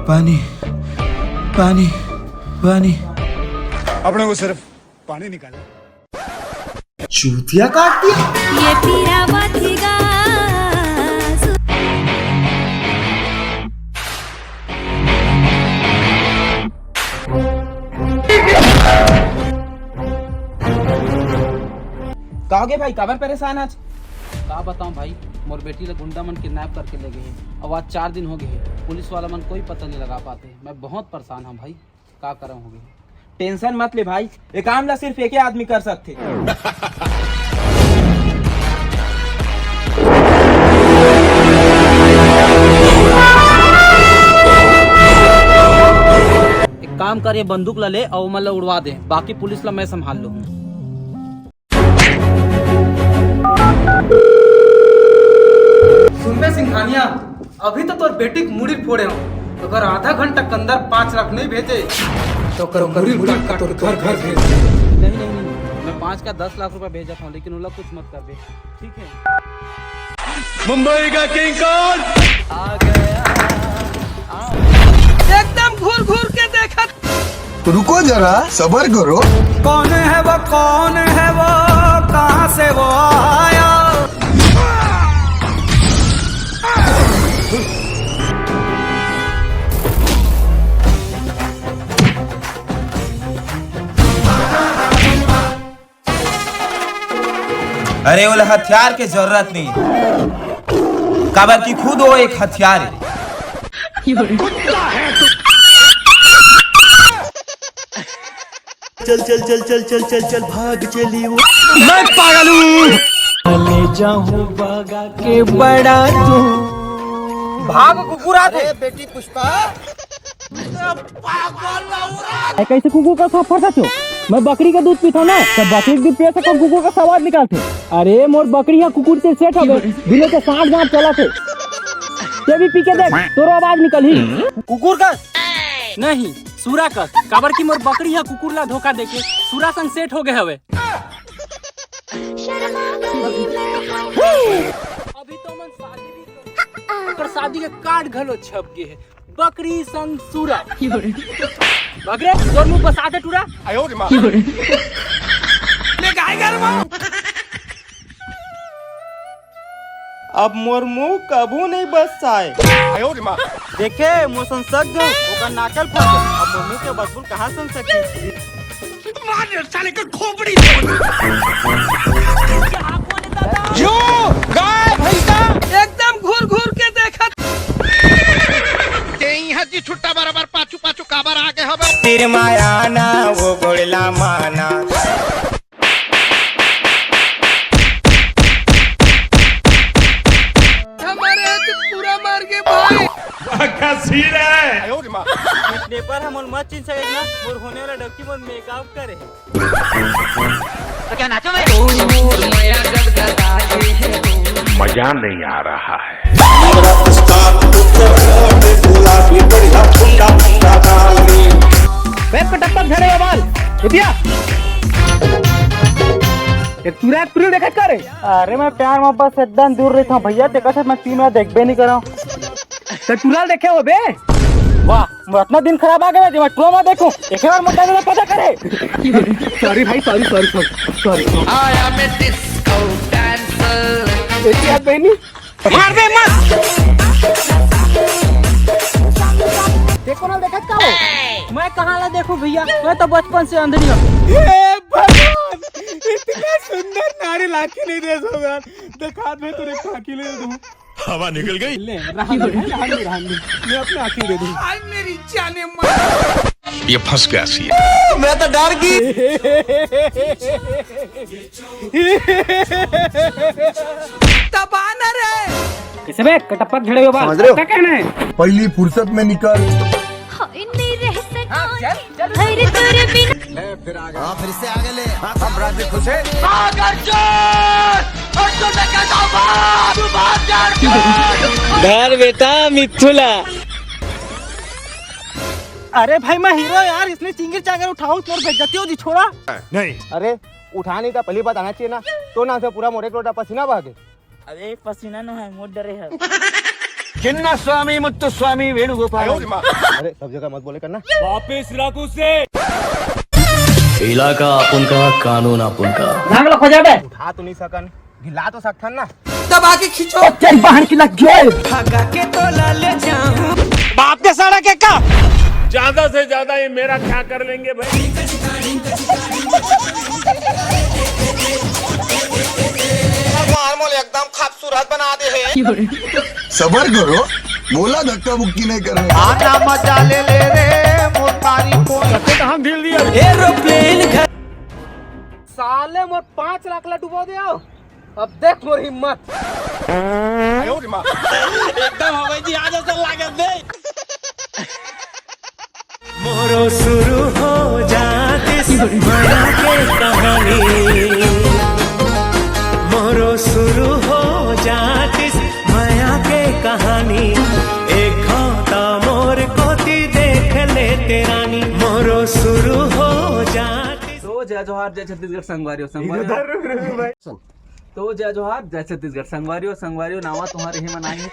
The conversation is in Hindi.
पानी पानी पानी। अपने को सिर्फ पानी निकाला। चूतिया काट दिया। ये पीरा बाथिगा कहोगे भाई काबर परेशान आज? का बताऊं भाई, मोर बेटी ले गुंडा मन किडनैप करके ले गए हैं। अब आज 4 दिन हो गए हैं, पुलिस वाला मन कोई पता नहीं लगा पाते। मैं बहुत परेशान हूँ भाई, का करा होगे। टेंशन मत ले भाई, ये काम ला सिर्फ एक ही आदमी कर सकते। एक काम कर, ये बंदूक ला ले और मतलब उड़वा दे, बाकी पुलिस ला मैं संभाल लूँ। सुनबे सिंघानिया, अभी तो तोर बेटी के मुड़ी फोड़े हो, अगर आधा घंटा के अंदर 5 लाख नहीं भेजे तो मुड़ी काट तोर घर घर भेज। नहीं नहीं नहीं, मैं 5 का 10 लाख रुपए भेजा था, लेकिन उन लोग कुछ मत कर दे, ठीक है। मुंबई का किंग कौन? आ गया एकदम घूर घूर के देखा। रुको जरा, सबर करो। कौन है वो कहाँ से वो आया? अरे वो हथियार की जरूरत नहीं है, काबर की खुद वो एक हथियार है। चल चल चल चल चल चल चल भाग चली वो। मैं पागल हूँ। ले जाऊँ भागा के बड़ा तू भाग कुकुरा दे। बेटी पुष्पा, कैसे कुकुर का सांप फटा छो? मैं बकरी का दूध पीता ना, तब बकरी के दूध पिए से कुकुर का सवाद निकालते। अरे मोर बकरी या कुकुर से सेट हो गए, दिले के 60 गांव चला थे। ये भी पी के देख, तोरो आवाज निकल ही। कुकुर का नहीं, सूरा का। काबर की मोर बकरी या कुकुर ला धोखा देके सूरा संग सेट हो गए हवे। अभी तो मन शादी भी कर, शादी के कार्ड घलो छप गए है, बकरी संग सूरा। बकरे तोर मुंह बस आते टूरा। आयो रे माँ। ले गाय घर में। अब मोर मुंह कबू नहीं बस आए। आयो रे माँ। देखे मौसम सक गो, ओकर नाकल फट गए। अब मोर मुंह के बदबू कहाँ सुन सकी? मार साले का खोपड़ी। जो गाय भैंसा एकदम घूर घूर के देखा। हजी छुट्टा बराबर पाछू पाछू काबर आगे हवे। तेरे मायाना वो गोड़ला माना। हमारे पूरा मार के भाई। सिर है। आयो रे माँ। इतने पर हम मत चिन सके ना, मोर होने वाला डक्की मोर मेकअप करे। तो क्या नाचो मैं? मजा नहीं आ रहा है। टप्पक झड़े बाल रुपया एक तुरंत पूरी देखा करे। अरे मैं प्यार मोहब्बत से एकदम दूर रहता हूँ भैया, देखा था मैं 3 बार देखबे नहीं कर रहा हूँ। तो तुरंत देखे हो बे? वाह, मैं इतना दिन खराब आ गया मैं टूर में देखूं, एक बार मुद्दा में पता करे। सॉरी भाई, सॉरी। आया मैं डिस्को डांसर। तेरी याद बहनी मार दे मत। देखो ना, देखा क्या हो? मैं कहाँ ला देखूं भैया, मैं तो बचपन से अंधेरी हूँ। भगवान, इतना सुंदर नारी लाठी नहीं दे सकता। देखा मैं तुझे आँखी ले दूं। हवा निकल गई। ले रहने मैं अपने आँखी दे दूं। आज मेरी जाने मन। ये फंस गया सी। मैं तो डर गई। तबाना रे। कैसे बे टप्पक झड़े हो बाल? क्या कहना है? पहली फुर्सत में निकल। हाय नहीं रह सका हर तेरे बिना। फिर से आगे ले। हम राजी खुश है। घर बेटा मिथुला। अरे भाई मैं हीरो यार, इसने चिंगीर चाकर उठाओ तो बेइज्जती हो जी, छोड़ा। नहीं, अरे उठा नहीं था, पहली बात आना चाहिए ना, तो ना से पूरा मोरे लोटा पसीना बहा गए। अरे पसीना न है, मोर डरे है। चिन्ना स्वामी मुत्तु स्वामी वेणुगोपाल इलाका अपन का कानून अपन का नागलो खोजा बे उठा तो नहीं सकन गिला तो सकथन ना चल बाहर की लग गए बाप के साड़ा के का ज्यादा से ज्यादा ये मेरा क्या कर लेंगे भाई। एकदम खूबसूरत बना दे है। सबर करो, बोला धक्का मुक्की नहीं करने। आना मजा ले रे मोतारी को कहां ढील दिया साले मोर 5 लाख ला डुबो दे आओ। अब देख मोर हिम्मत। एकदम हो गई जी आज से लागत दे। मोरो शुरू हो जाती माया के कहानी मोरो शुरू हो जाती माया के कहानी एक खाता मोर कोती देख ले तेरानी मोरो शुरू हो जाती तो जय जोहार जय छत्तीसगढ़ संगवारियों तो जय जोहार जय छत्तीसगढ़ संगवारियों नावा तुम्हारे ही मनाएंगे